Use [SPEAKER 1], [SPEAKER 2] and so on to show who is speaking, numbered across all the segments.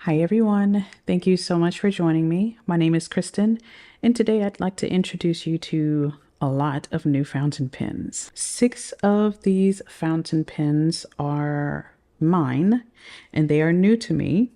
[SPEAKER 1] Hi everyone, thank you so much for joining me. My name is Kristen, and today I'd like to introduce you to a lot of new fountain pens. 6 of these fountain pens are mine, and they are new to me.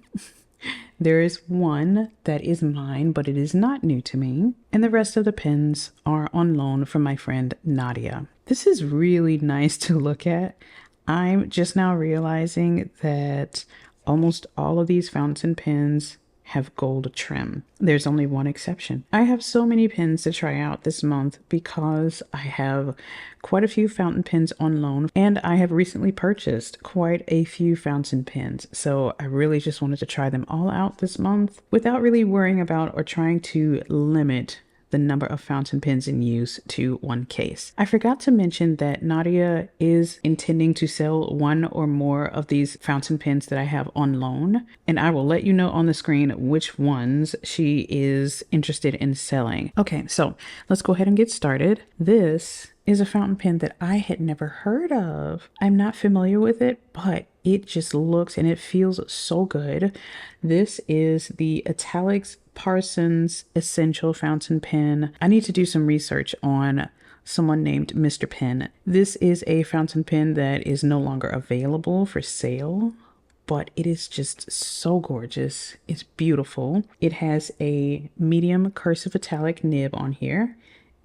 [SPEAKER 1] There is one that is mine, but it is not new to me, and the rest of the pens are on loan from my friend Nadia. This is really nice to look at. I'm just now realizing that almost all of these fountain pens have gold trim. There's only one exception. I have so many pens to try out this month because I have quite a few fountain pens on loan, and I have recently purchased quite a few fountain pens. So I really just wanted to try them all out this month without really worrying about or trying to limit the number of fountain pens in use to one case. I forgot to mention that Nadia is intending to sell one or more of these fountain pens that I have on loan, and I will let you know on the screen which ones she is interested in selling. Okay, so let's go ahead and get started. This is a fountain pen that I had never heard of. I'm not familiar with it, but it just looks and it feels so good. This is the Italics Parsons Essential Fountain Pen. I need to do some research on someone named Mr. Pen. This is a fountain pen that is no longer available for sale, but it is just so gorgeous. It's beautiful. It has a medium cursive italic nib on here,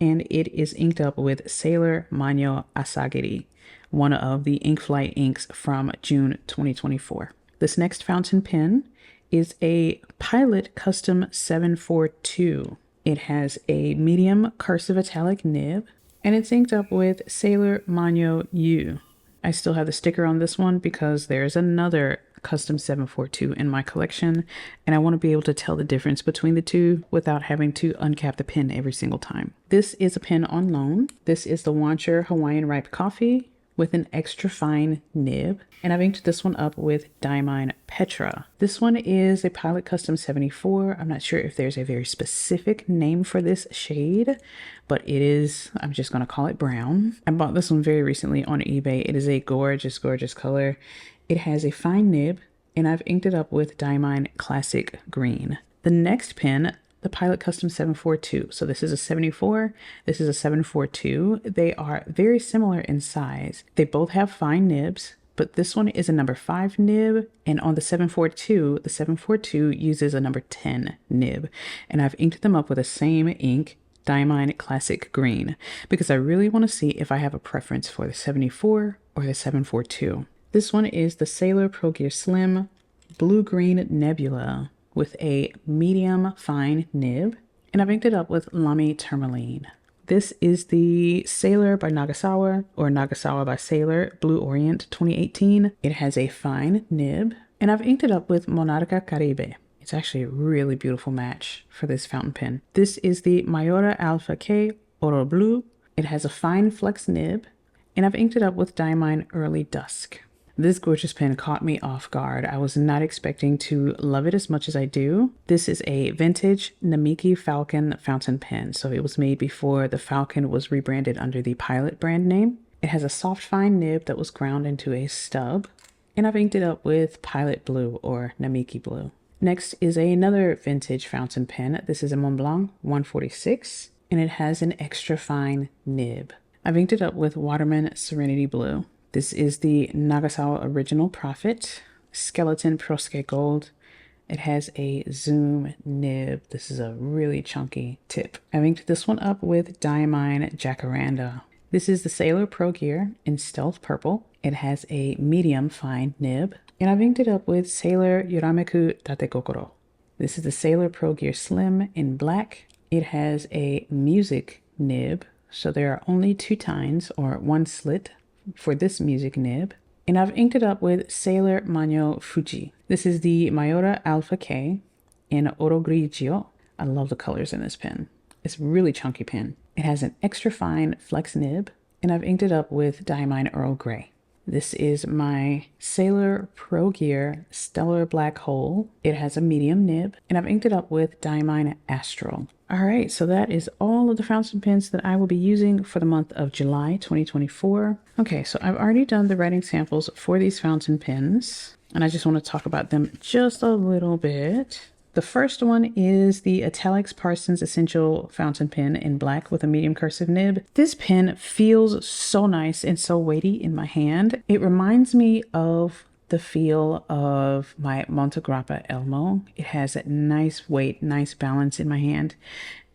[SPEAKER 1] and it is inked up with Sailor Magno Asagiri, one of the Inkflight inks from June 2024. This next fountain pen is a Pilot Custom 742. It has a medium cursive italic nib, and it's inked up with Sailor Magno U. I still have the sticker on this one because there's another Custom 742 in my collection, and I want to be able to tell the difference between the two without having to uncap the pen every single time. This is a pen on loan. This is the Wancher Hawaiian Ripe Coffee with an extra fine nib, and I've inked this one up with Diamine Petra. This one is a Pilot Custom 74. I'm not sure if there's a very specific name for this shade, but it is, I'm just going to call it brown. I bought this one very recently on eBay. It is a gorgeous, gorgeous color. It has a fine nib, and I've inked it up with Diamine Classic Green. The next pen, the Pilot Custom 742. So this is a 74, this is a 742. They are very similar in size. They both have fine nibs, but this one is a number 5 nib, and on the 742 uses a number 10 nib. And I've inked them up with the same ink, Diamine Classic Green, because I really want to see if I have a preference for the 74 or the 742. This one is the Sailor Pro Gear Slim Blue-Green Nebula with a medium fine nib, and I've inked it up with Lamy Tourmaline. This is the Sailor by Nagasawa, or Nagasawa by Sailor Blue Orient 2018. It has a fine nib, and I've inked it up with Monarca Caribe. It's actually a really beautiful match for this fountain pen. This is the Maiora Alpha K Oroblu. It has a fine flex nib, and I've inked it up with Diamine Early Dusk. This gorgeous pen caught me off guard. I was not expecting to love it as much as I do. This is a vintage Namiki Falcon fountain pen. So it was made before the Falcon was rebranded under the Pilot brand name. It has a soft fine nib that was ground into a stub, and I've inked it up with Pilot Blue or Namiki Blue. Next is another vintage fountain pen. This is a Montblanc 146, and it has an extra fine nib. I've inked it up with Waterman Serenity Blue. This is the Nagasawa Original Prophet Skeleton Proske Gold. It has a zoom nib. This is a really chunky tip. I've inked this one up with Diamine Jacaranda. This is the Sailor Pro Gear in Stealth Purple. It has a medium fine nib, and I've inked it up with Sailor Yurameku Tatekokoro. This is the Sailor Pro Gear Slim in black. It has a music nib, so there are only 2 tines or 1 slit for this music nib, and I've inked it up with Sailor Magno Fuji. This is the Maiora Alpha K in Orogrigio. I love the colors in this pen. It's a really chunky pen. It has an extra fine flex nib, and I've inked it up with Diamine Earl Grey. This is my Sailor Pro Gear Stellar Black Hole. It has a medium nib, and I've inked it up with Diamine Astral. All right, so that is all of the fountain pens that I will be using for the month of July 2024. Okay, so I've already done the writing samples for these fountain pens. and I just want to talk about them just a little bit. The first one is the Italics Parsons Essential Fountain Pen in black with a medium cursive nib. This pen feels so nice and so weighty in my hand. It reminds me of the feel of my Montegrappa Elmo. It has that nice weight, nice balance in my hand.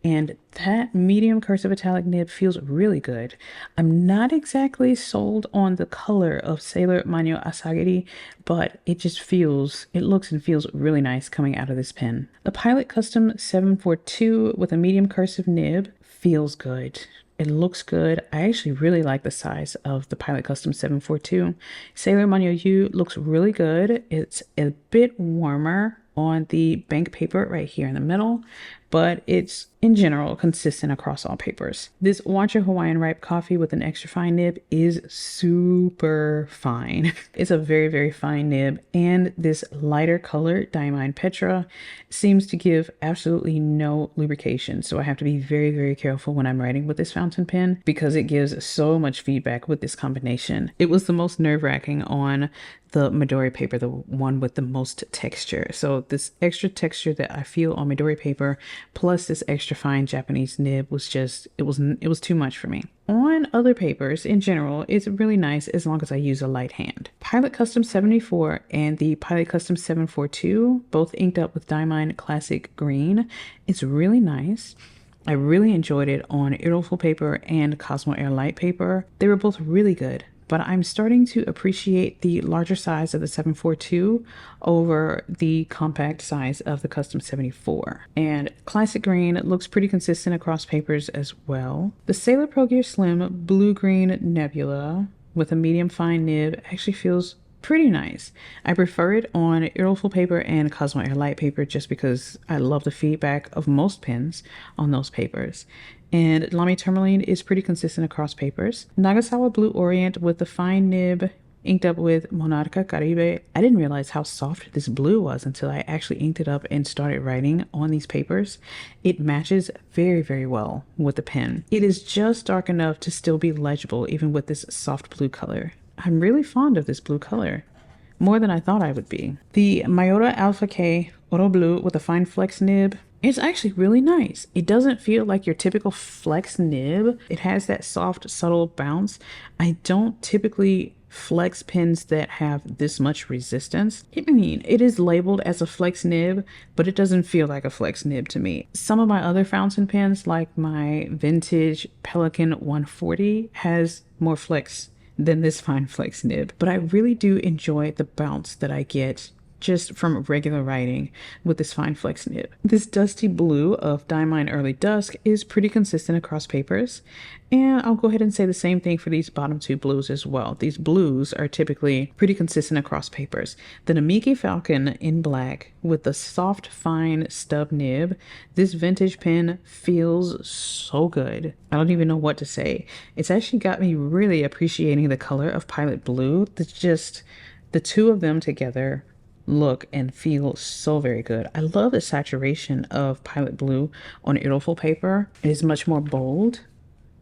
[SPEAKER 1] And that medium cursive italic nib feels really good. I'm not exactly sold on the color of Sailor Manyo Asagiri, but it just feels, it looks and feels really nice coming out of this pen. The Pilot Custom 742 with a medium cursive nib feels good. It looks good. I actually really like the size of the Pilot Custom 742. Sailor Manyo U looks really good. It's a bit warmer on the bank paper right here in the middle, but it's in general consistent across all papers. This Wancher Hawaiian ripe coffee with an extra fine nib is super fine. It's a very, very fine nib, and this lighter color Diamine Petra seems to give absolutely no lubrication. So I have to be very, very careful when I'm writing with this fountain pen because it gives so much feedback with this combination. It was the most nerve-wracking on the Midori paper, the one with the most texture. So this extra texture that I feel on Midori paper plus this extra fine Japanese nib was just, it was too much for me. On other papers in general, it's really nice as long as I use a light hand. Pilot Custom 74 and the Pilot Custom 742, both inked up with Diamine Classic Green. It's really nice. I really enjoyed it on Iroful paper and Cosmo Air Light paper. They were both really good. But I'm starting to appreciate the larger size of the 742 over the compact size of the Custom 74. And Classic Green looks pretty consistent across papers as well. The Sailor Pro Gear Slim Blue-Green Nebula with a medium fine nib actually feels pretty nice. I prefer it on Iroful paper and Cosmo Air Light paper just because I love the feedback of most pens on those papers. And Lamy Tourmaline is pretty consistent across papers. Nagasawa Blue Orient with the fine nib inked up with Monarca Caribe. I didn't realize how soft this blue was until I actually inked it up and started writing on these papers. It matches very, very well with the pen. It is just dark enough to still be legible even with this soft blue color. I'm really fond of this blue color, more than I thought I would be. The Maiora Alpha K Oroblu with a fine flex nib. It's actually really nice. It doesn't feel like your typical flex nib. It has that soft, subtle bounce. I don't typically flex pens that have this much resistance. I mean, it is labeled as a flex nib, but it doesn't feel like a flex nib to me. Some of my other fountain pens, like my vintage Pelican 140, has more flex than this fine flex nib, but I really do enjoy the bounce that I get just from regular writing with this fine flex nib. This dusty blue of Diamine Early Dusk is pretty consistent across papers, and I'll go ahead and say the same thing for these bottom two blues as well. These blues are typically pretty consistent across papers. The Namiki Falcon in black with the soft fine stub nib, this vintage pen feels so good. I don't even know what to say. It's actually got me really appreciating the color of Pilot Blue. That's just the two of them together look and feel so very good. I love the saturation of Pilot Blue on Iroful paper. It is much more bold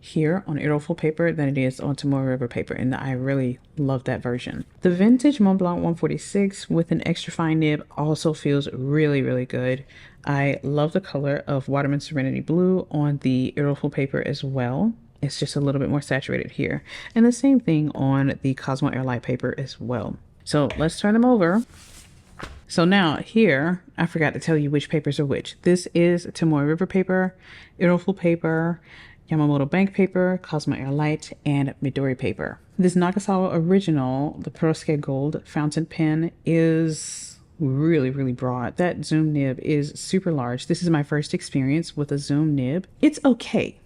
[SPEAKER 1] here on Iroful paper than it is on Tomoe River paper, and I really love that version. The vintage Mont Blanc 146 with an extra fine nib also feels really, really good. I love the color of Waterman Serenity Blue on the Iroful paper as well. It's just a little bit more saturated here. And the same thing on the Cosmo Air Light paper as well. So let's turn them over. So now here, I forgot to tell you which papers are which. This is Tomoe River paper, Iroful paper, Yamamoto Bank paper, Cosmo Air Light, and Midori paper. This Nagasawa original, the Proske Gold fountain pen, is really, really broad. That zoom nib is super large. This is my first experience with a zoom nib. It's okay.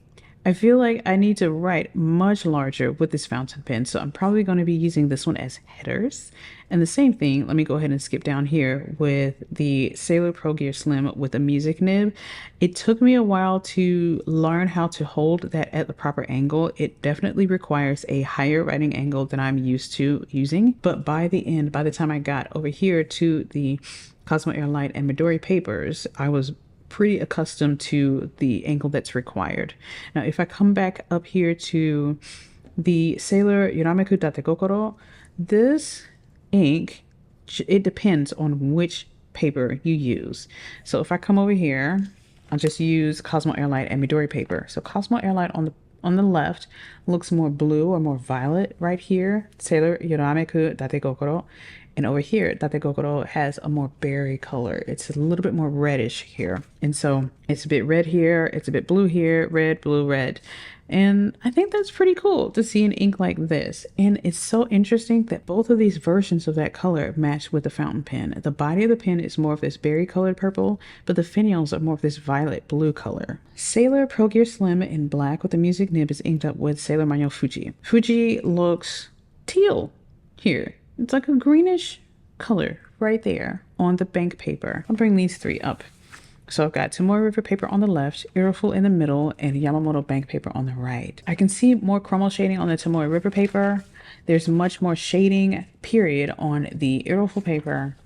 [SPEAKER 1] I feel like I need to write much larger with this fountain pen, so I'm probably going to be using this one as headers. And the same thing, let me go ahead and skip down here with the Sailor Pro Gear Slim with a music nib. It took me a while to learn how to hold that at the proper angle. It definitely requires a higher writing angle than I'm used to using, but by the end, by the time I got over here to the Cosmo Air Light and Midori papers, I was pretty accustomed to the angle that's required. Now, if I come back up here to the Sailor Yurameku Dategokoro, this ink it depends on which paper you use. So if I come over here, I'll just use Cosmo Air Light and Midori paper. So Cosmo Air Light on the left looks more blue or more violet right here. Sailor Yorameku Date Gokoro. And over here, Date Gokoro has a more berry color. It's a little bit more reddish here. And so it's a bit red here. It's a bit blue here. Red, blue, red. And I think that's pretty cool to see an ink like this. And it's so interesting that both of these versions of that color match with the fountain pen. The body of the pen is more of this berry colored purple, but the finials are more of this violet blue color. Sailor Pro Gear Slim in black with the music nib is inked up with Sailor Manual Fuji. Fuji looks teal here. It's like a greenish color right there on the bank paper. I'll bring these three up. So I've got Tomoe River paper on the left, Iroful in the middle, and Yamamoto Bank paper on the right. I can see more chromo shading on the Tomoe River paper. There's much more shading, period, on the Iroful paper.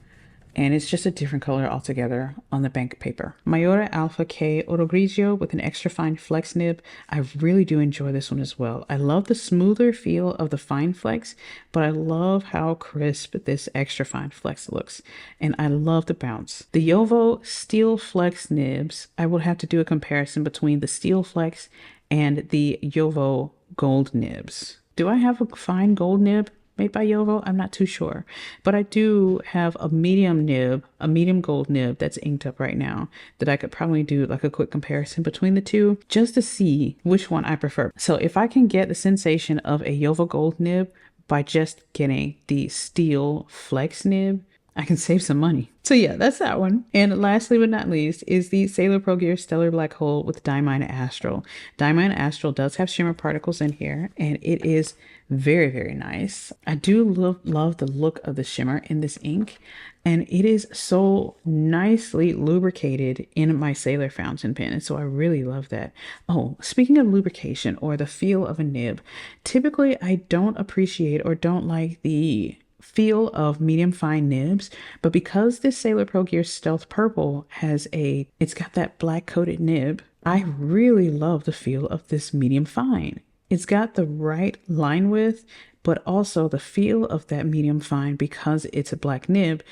[SPEAKER 1] And it's just a different color altogether on the bank paper. Maiora Alpha K Orogrigio with an extra fine flex nib. I really do enjoy this one as well. I love the smoother feel of the fine flex, but I love how crisp this extra fine flex looks. And I love the bounce. The Yovo Steel Flex nibs, I will have to do a comparison between the Steel Flex and the Yovo Gold nibs. Do I have a fine gold nib made by Yovo? I'm not too sure, but I do have a medium nib, a medium gold nib that's inked up right now that I could probably do like a quick comparison between the two just to see which one I prefer. So if I can get the sensation of a Yovo gold nib by just getting the Steel Flex nib, I can save some money. So yeah, that's that one. And lastly but not least is the Sailor Pro Gear Stellar Black Hole with Diamine Astral. Diamine Astral does have shimmer particles in here, and it is very, very nice. I do love the look of the shimmer in this ink, and it is so nicely lubricated in my Sailor fountain pen. And so I really love that. Oh, speaking of lubrication or the feel of a nib, typically I don't appreciate or don't like the feel of medium fine nibs, but because this Sailor Pro Gear Stealth Purple it's got that black coated nib, I really love the feel of this medium fine. It's got the right line width, but also the feel of that medium fine because it's a black nib.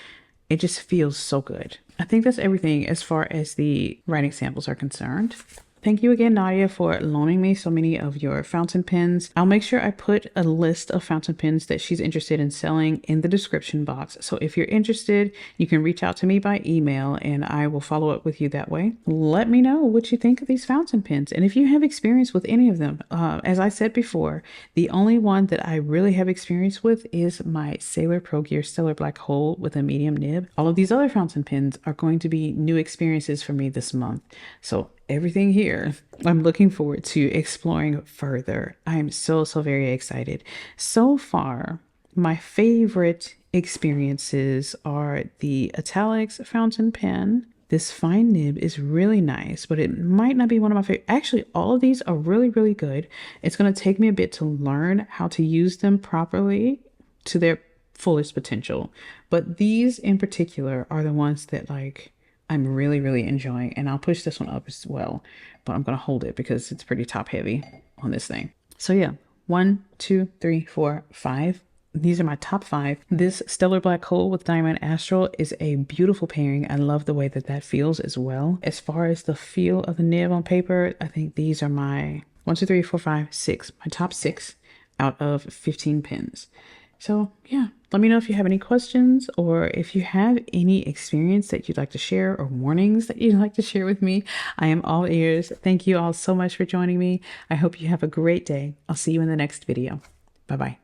[SPEAKER 1] It just feels so good. I think that's everything as far as the writing samples are concerned. Thank you again, Nadia, for loaning me so many of your fountain pens. I'll make sure I put a list of fountain pens that she's interested in selling in the description box. So if you're interested, you can reach out to me by email and I will follow up with you that way. Let me know what you think of these fountain pens. And if you have experience with any of them, as I said before, the only one that I really have experience with is my Sailor Pro Gear Stellar Black Hole with a medium nib. All of these other fountain pens are going to be new experiences for me this month. So everything here, I'm looking forward to exploring further. I am so very excited. So far, my favorite experiences are the Italics fountain pen. This fine nib is really nice, but it might not be one of my favorite. Actually, all of these are really good. It's going to take me a bit to learn how to use them properly to their fullest potential. But these in particular are the ones that I'm really enjoying, and I'll push this one up as well, but I'm going to hold it because it's pretty top heavy on this thing. So yeah, 1, 2, 3, 4, 5. These are my top 5. This Stellar Black Hole with Diamine Astral is a beautiful pairing. I love the way that feels as well. As far as the feel of the nib on paper, I think these are my 1, 2, 3, 4, 5, 6. My top 6 out of 15 pens. So yeah, let me know if you have any questions or if you have any experience that you'd like to share or warnings that you'd like to share with me. I am all ears. Thank you all so much for joining me. I hope you have a great day. I'll see you in the next video. Bye-bye.